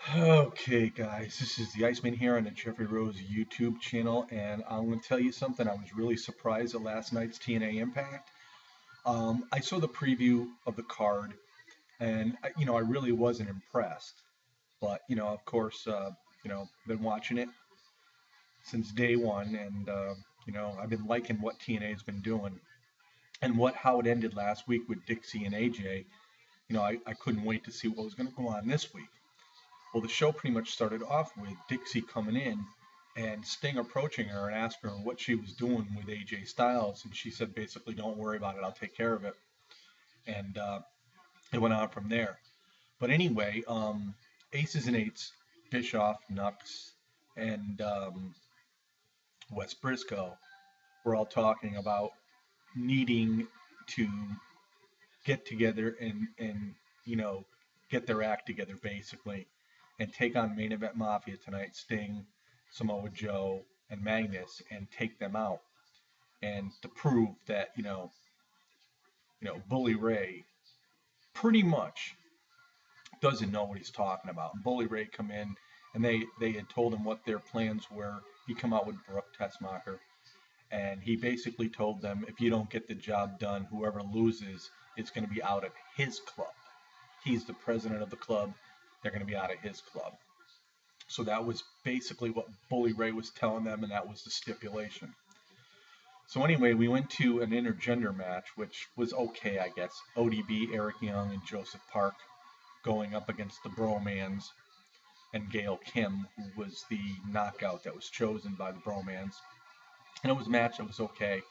Okay, guys, this is the Iceman here on the Jeffrey Rose YouTube channel, and I'm going to tell you something. I was really surprised at last night's TNA Impact. I saw the preview of the card, and I really wasn't impressed. But of course, been watching it since day one, and I've been liking what TNA has been doing, and how it ended last week with Dixie and AJ. I couldn't wait to see what was going to go on this week. Well, the show pretty much started off with Dixie coming in and Sting approaching her and asking her what she was doing with AJ Styles. And she said, basically, don't worry about it. I'll take care of it. And it went on from there. But anyway, Aces and Eights, Bischoff, Nux, and Wes Briscoe were all talking about needing to get together and you know, get their act together, basically, and take on Main Event Mafia tonight, Sting, Samoa Joe, and Magnus, and take them out, and to prove that Bully Ray pretty much doesn't know what he's talking about. Bully Ray come in, and they had told him what their plans were. He come out with Brooke Tessmacher, and he basically told them, if you don't get the job done, whoever loses is going to be out of his club. He's the president of the club. They're going to be out of his club. So that was basically what Bully Ray was telling them, and that was the stipulation. So anyway, we went to an intergender match, which was okay, I guess. ODB, Eric Young, and Joseph Park going up against the Bromans and Gail Kim, who was the knockout that was chosen by the Bromans. And it was a match that was okay.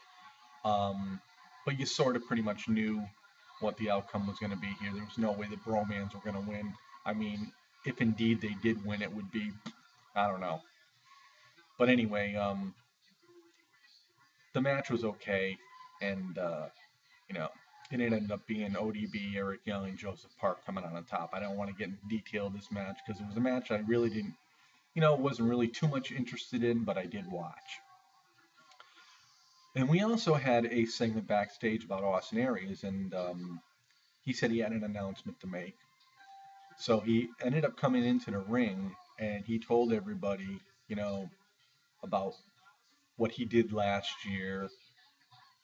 But you sort of pretty much knew what the outcome was going to be here. There was no way the Bromans were going to win. I mean, if indeed they did win, it would be, I don't know. But anyway, the match was okay, and you know, it ended up being ODB, Eric Young, and Joseph Park coming out on top. I don't want to get into detail of this match because it was a match I really didn't, wasn't really too much interested in, but I did watch. And we also had a segment backstage about Austin Aries, and he said he had an announcement to make. So he ended up coming into the ring, and he told everybody, about what he did last year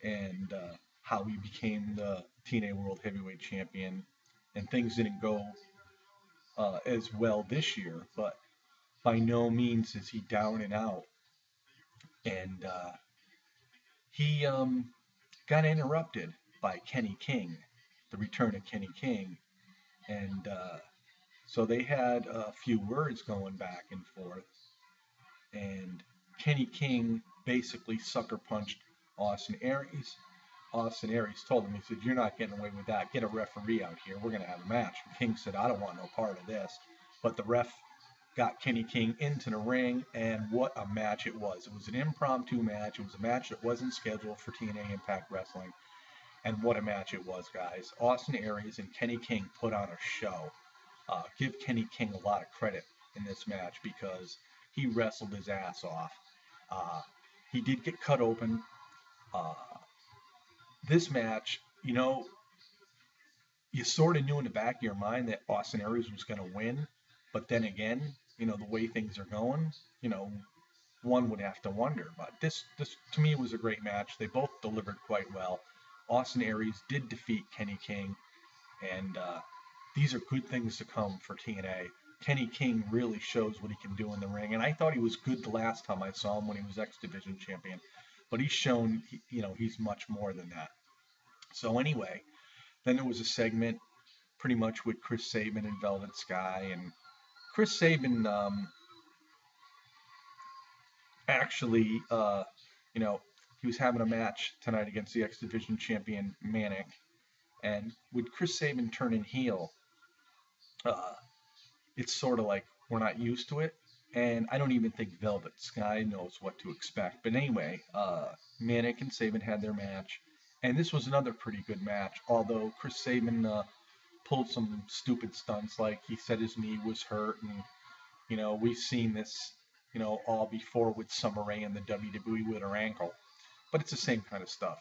and how he became the TNA World Heavyweight Champion. And things didn't go as well this year, but by no means is he down and out. And he got interrupted by Kenny King, the return of Kenny King. And so they had a few words going back and forth. And Kenny King basically sucker punched Austin Aries. Austin Aries told him, he said, "You're not getting away with that. Get a referee out here. We're going to have a match." And King said, "I don't want no part of this." But the ref got Kenny King into the ring, and what a match it was. It was an impromptu match. It was a match that wasn't scheduled for TNA Impact Wrestling. And what a match it was, guys. Austin Aries and Kenny King put on a show. Give Kenny King a lot of credit in this match because he wrestled his ass off. He did get cut open. Uh, this match, you sort of knew in the back of your mind that Austin Aries was going to win. But then again, the way things are going, one would have to wonder. But this to me was a great match. They both delivered quite well. Austin Aries did defeat Kenny King, and these are good things to come for TNA. Kenny King really shows what he can do in the ring, and I thought he was good the last time I saw him when he was X Division champion, but he's shown, he's much more than that. So anyway, then there was a segment pretty much with Chris Sabin and Velvet Sky, and Chris Sabin actually, he was having a match tonight against the X Division champion Manic, and with Chris Sabin turning heel, it's sort of like we're not used to it. And I don't even think Velvet Sky knows what to expect. But anyway, Manic and Sabin had their match. And this was another pretty good match, although Chris Sabin pulled some stupid stunts, like he said his knee was hurt. And, we've seen this, all before with Summer Rae in the WWE with her ankle. But it's the same kind of stuff.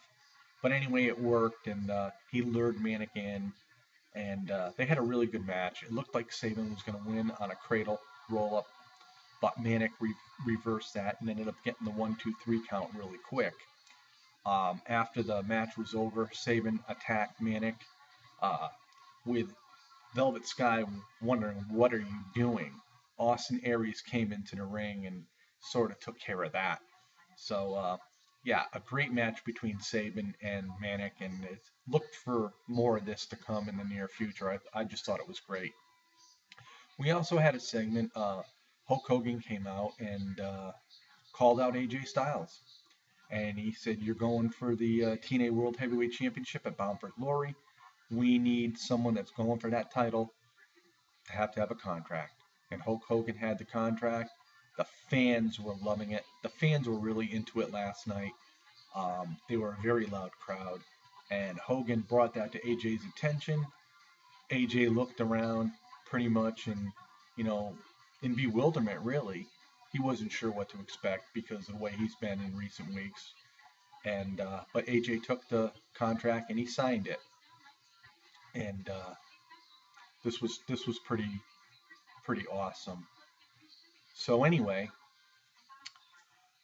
But anyway, it worked, and he lured Manic in. and they had a really good match. It looked like Saban was going to win on a cradle roll up, but Manic reversed that and ended up getting the 1, 2, 3 count really quick. After the match was over, Saban attacked Manic uh, with Velvet Sky wondering, what are you doing? Austin Aries came into the ring and sort of took care of that. So, yeah, a great match between Saban and Manic, and it looked for more of this to come in the near future. I just thought it was great. We also had a segment. Hulk Hogan came out and called out AJ Styles. And he said, "You're going for the TNA World Heavyweight Championship at Bound for Glory. We need someone that's going for that title to have a contract." And Hulk Hogan had the contract. The fans were loving it. The fans were really into it last night. They were a very loud crowd. And Hogan brought that to AJ's attention. AJ looked around pretty much and, you know, in bewilderment, really. He wasn't sure what to expect because of the way he's been in recent weeks. And but AJ took the contract and he signed it. And this was pretty awesome. So anyway,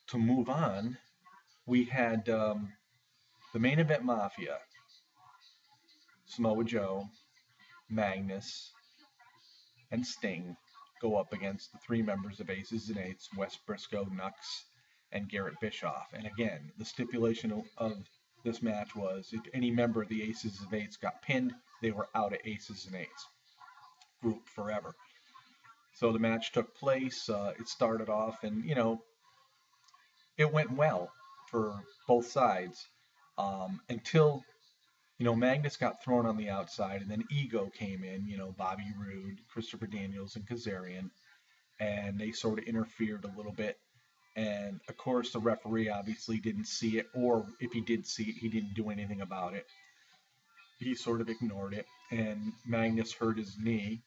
to move on, we had the main event Mafia, Samoa Joe, Magnus, and Sting go up against the three members of Aces and Eights, Wes Briscoe, Nux, and Garrett Bischoff. And again, the stipulation of this match was if any member of the Aces and Eights got pinned, they were out of Aces and Eights group forever. So the match took place. It started off, and it went well for both sides until Magnus got thrown on the outside, and then Ego came in. Bobby Roode, Christopher Daniels, and Kazarian, and they sort of interfered a little bit. And of course, the referee obviously didn't see it, or if he did see it, he didn't do anything about it. He sort of ignored it, and Magnus hurt his knee,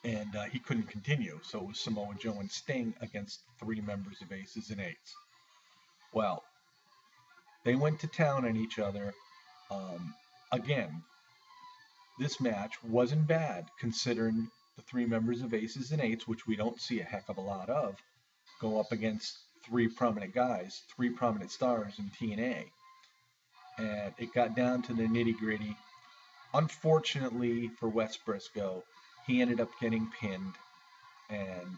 and he couldn't continue. So it was Samoa Joe and Sting against three members of Aces and Eights. Well, they went to town on each other. Again, this match wasn't bad considering the three members of Aces and Eights, which we don't see a heck of a lot of, go up against three prominent guys, three prominent stars in TNA. And it got down to the nitty gritty. Unfortunately for Wes Briscoe, he ended up getting pinned, and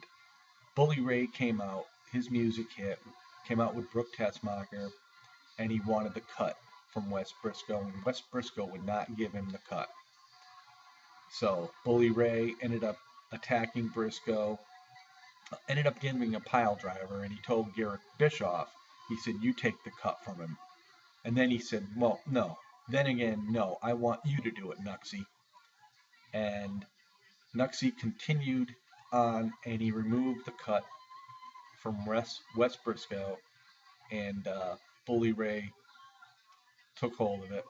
Bully Ray came out. His music hit, came out with Brooke Tessmacher, and he wanted the cut from Wes Briscoe, and Wes Briscoe would not give him the cut. So Bully Ray ended up attacking Briscoe, ended up giving a pile driver, and he told Garrett Bischoff, he said, "You take the cut from him." And then he said, "Well, no. Then again, no, I want you to do it, Nuxie." And Nuxie continued on, and he removed the cut from Wes Briscoe, and Bully Ray took hold of it.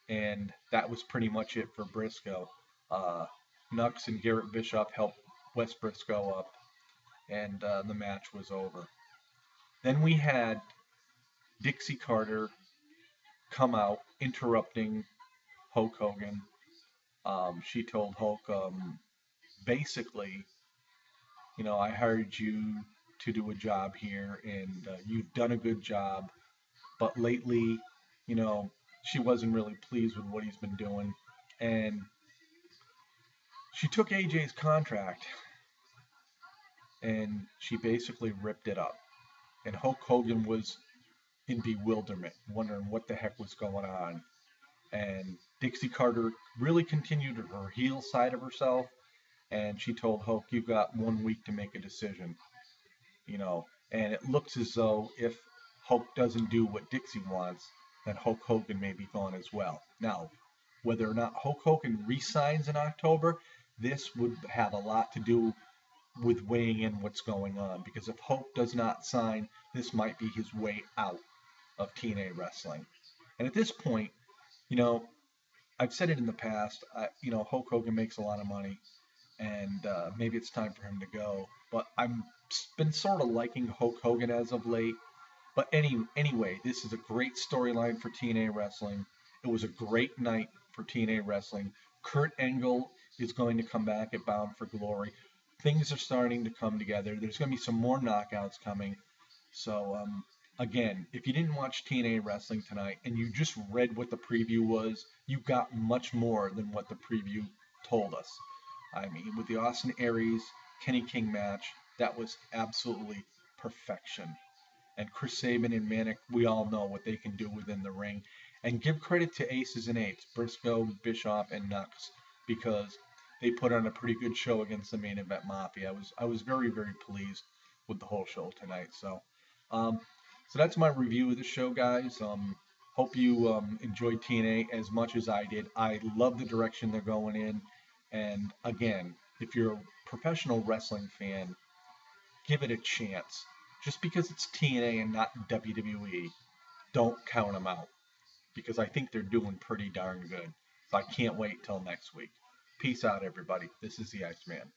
And that was pretty much it for Briscoe. Nux and Garrett Bischoff helped Wes Briscoe up, and the match was over. Then we had Dixie Carter come out, interrupting Hulk Hogan. She told Hulk, basically, I hired you to do a job here, and you've done a good job. But lately, she wasn't really pleased with what he's been doing. And she took AJ's contract and she basically ripped it up. And Hulk Hogan was in bewilderment, wondering what the heck was going on. And Dixie Carter really continued her heel side of herself, and she told Hulk, "You've got 1 week to make a decision." And it looks as though if Hulk doesn't do what Dixie wants, then Hulk Hogan may be gone as well. Now, whether or not Hulk Hogan resigns in October, this would have a lot to do with weighing in what's going on, because if Hulk does not sign, this might be his way out of TNA wrestling. And at this point, I've said it in the past, Hulk Hogan makes a lot of money, and maybe it's time for him to go. But I've been sort of liking Hulk Hogan as of late. But anyway, this is a great storyline for TNA wrestling. It was a great night for TNA Wrestling. Kurt Angle is going to come back at Bound for Glory. Things are starting to come together. There's going to be some more knockouts coming. So, again, if you didn't watch TNA Wrestling tonight and you just read what the preview was, you got much more than what the preview told us. I mean, with the Austin Aries Kenny King match, that was absolutely perfection. And Chris Sabin and Manic, we all know what they can do within the ring. And give credit to Aces and Eights, Briscoe, Bischoff, and Nux, because they put on a pretty good show against the main event Mafia. I was very, very pleased with the whole show tonight. Um, so that's my review of the show, guys. Hope you enjoyed TNA as much as I did. I love the direction they're going in. And again, if you're a professional wrestling fan, give it a chance. Just because it's TNA and not WWE, don't count them out because I think they're doing pretty darn good. So I can't wait till next week. Peace out, everybody. This is the Iceman.